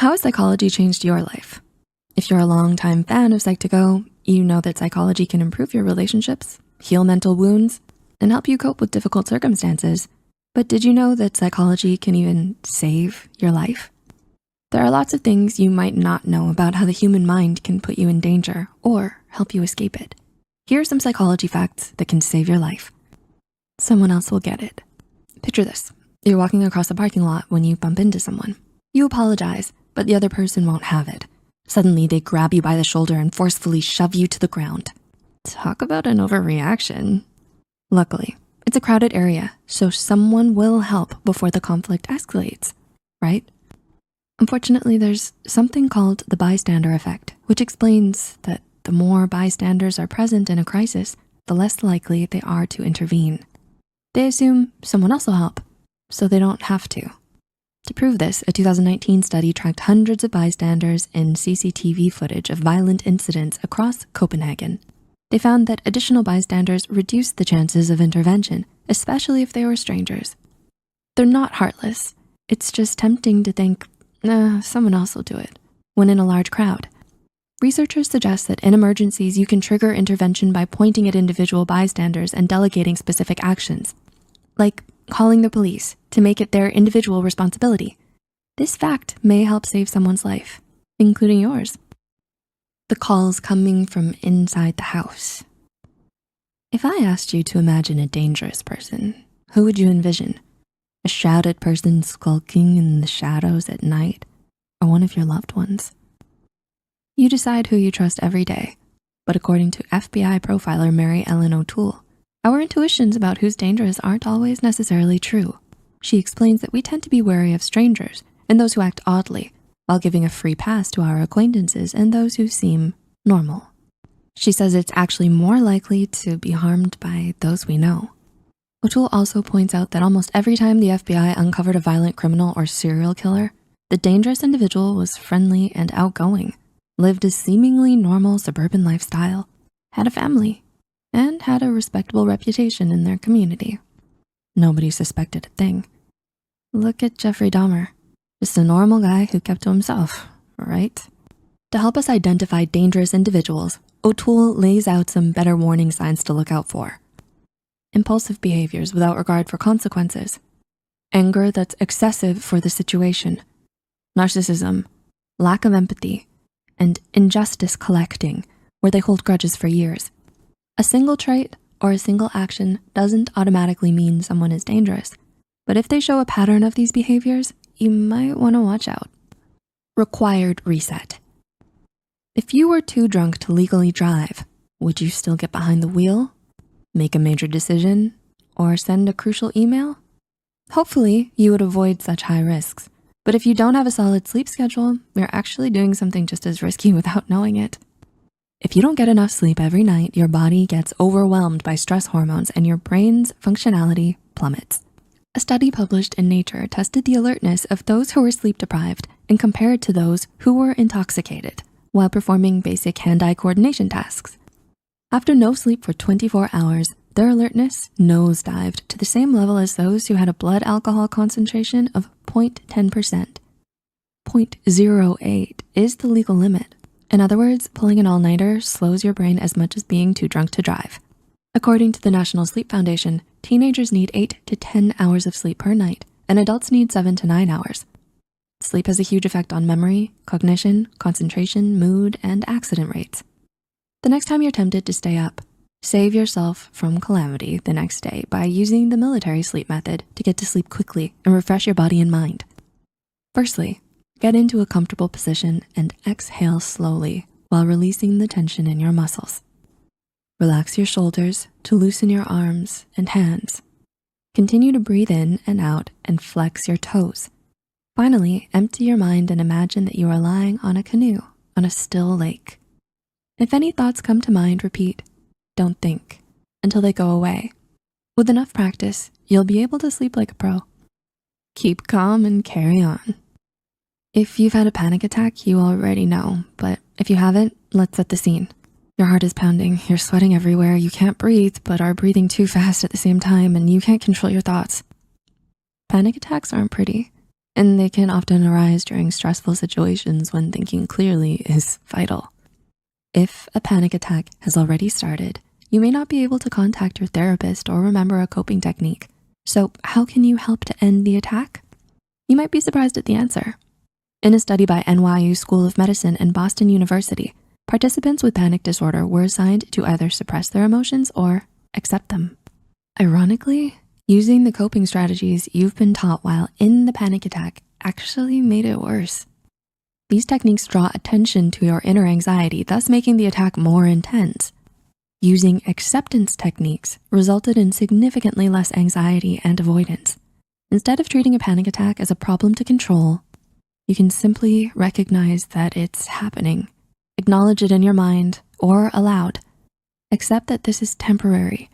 How has psychology changed your life? If you're a longtime fan of Psych to Go, you know that psychology can improve your relationships, heal mental wounds, and help you cope with difficult circumstances. But did you know that psychology can even save your life? There are lots of things you might not know about how the human mind can put you in danger or help you escape it. Here are some psychology facts that can save your life. Someone else will get it. Picture this. You're walking across a parking lot when you bump into someone. You apologize, but the other person won't have it. Suddenly, they grab you by the shoulder and forcefully shove you to the ground. Talk about an overreaction. Luckily, it's a crowded area, so someone will help before the conflict escalates, right? Unfortunately, there's something called the bystander effect, which explains that the more bystanders are present in a crisis, the less likely they are to intervene. They assume someone else will help, so they don't have to. To prove this, a 2019 study tracked hundreds of bystanders in CCTV footage of violent incidents across Copenhagen. They found that additional bystanders reduced the chances of intervention, especially if they were strangers. They're not heartless. It's just tempting to think, someone else will do it, when in a large crowd. Researchers suggest that in emergencies, you can trigger intervention by pointing at individual bystanders and delegating specific actions, like calling the police to make it their individual responsibility. This fact may help save someone's life, including yours. The calls coming from inside the house. If I asked you to imagine a dangerous person, who would you envision? A shrouded person skulking in the shadows at night, or one of your loved ones? You decide who you trust every day, but according to FBI profiler Mary Ellen O'Toole, our intuitions about who's dangerous aren't always necessarily true. She explains that we tend to be wary of strangers and those who act oddly, while giving a free pass to our acquaintances and those who seem normal. She says it's actually more likely to be harmed by those we know. O'Toole also points out that almost every time the FBI uncovered a violent criminal or serial killer, the dangerous individual was friendly and outgoing, lived a seemingly normal suburban lifestyle, had a family, and had a respectable reputation in their community. Nobody suspected a thing. Look at Jeffrey Dahmer, just a normal guy who kept to himself, right? To help us identify dangerous individuals, O'Toole lays out some better warning signs to look out for. Impulsive behaviors without regard for consequences. Anger that's excessive for the situation. Narcissism, lack of empathy, and injustice collecting, where they hold grudges for years. A single trait or a single action doesn't automatically mean someone is dangerous, but if they show a pattern of these behaviors, you might wanna watch out. Required reset. If you were too drunk to legally drive, would you still get behind the wheel, make a major decision, or send a crucial email? Hopefully, you would avoid such high risks. But if you don't have a solid sleep schedule, you're actually doing something just as risky without knowing it. If you don't get enough sleep every night, your body gets overwhelmed by stress hormones and your brain's functionality plummets. A study published in Nature tested the alertness of those who were sleep deprived and compared to those who were intoxicated while performing basic hand-eye coordination tasks. After no sleep for 24 hours, their alertness nosedived to the same level as those who had a blood alcohol concentration of 0.10%. 0.08 is the legal limit. In other words, pulling an all-nighter slows your brain as much as being too drunk to drive. According to the National Sleep Foundation, teenagers need 8 to 10 hours of sleep per night, and adults need 7 to 9 hours. Sleep has a huge effect on memory, cognition, concentration, mood, and accident rates. The next time you're tempted to stay up, save yourself from calamity the next day by using the military sleep method to get to sleep quickly and refresh your body and mind. Firstly, get into a comfortable position and exhale slowly while releasing the tension in your muscles. Relax your shoulders to loosen your arms and hands. Continue to breathe in and out and flex your toes. Finally, empty your mind and imagine that you are lying on a canoe on a still lake. If any thoughts come to mind, repeat, "Don't think," until they go away. With enough practice, you'll be able to sleep like a pro. Keep calm and carry on. If you've had a panic attack, you already know, but if you haven't, let's set the scene. Your heart is pounding, you're sweating everywhere, you can't breathe, but are breathing too fast at the same time, and you can't control your thoughts. Panic attacks aren't pretty. and they can often arise during stressful situations when thinking clearly is vital. If a panic attack has already started, you may not be able to contact your therapist or remember a coping technique. So how can you help to end the attack? You might be surprised at the answer. In a study by NYU School of Medicine and Boston University, participants with panic disorder were assigned to either suppress their emotions or accept them. Ironically, using the coping strategies you've been taught while in the panic attack actually made it worse. These techniques draw attention to your inner anxiety, thus making the attack more intense. Using acceptance techniques resulted in significantly less anxiety and avoidance. Instead of treating a panic attack as a problem to control, you can simply recognize that it's happening, acknowledge it in your mind or aloud. Accept that this is temporary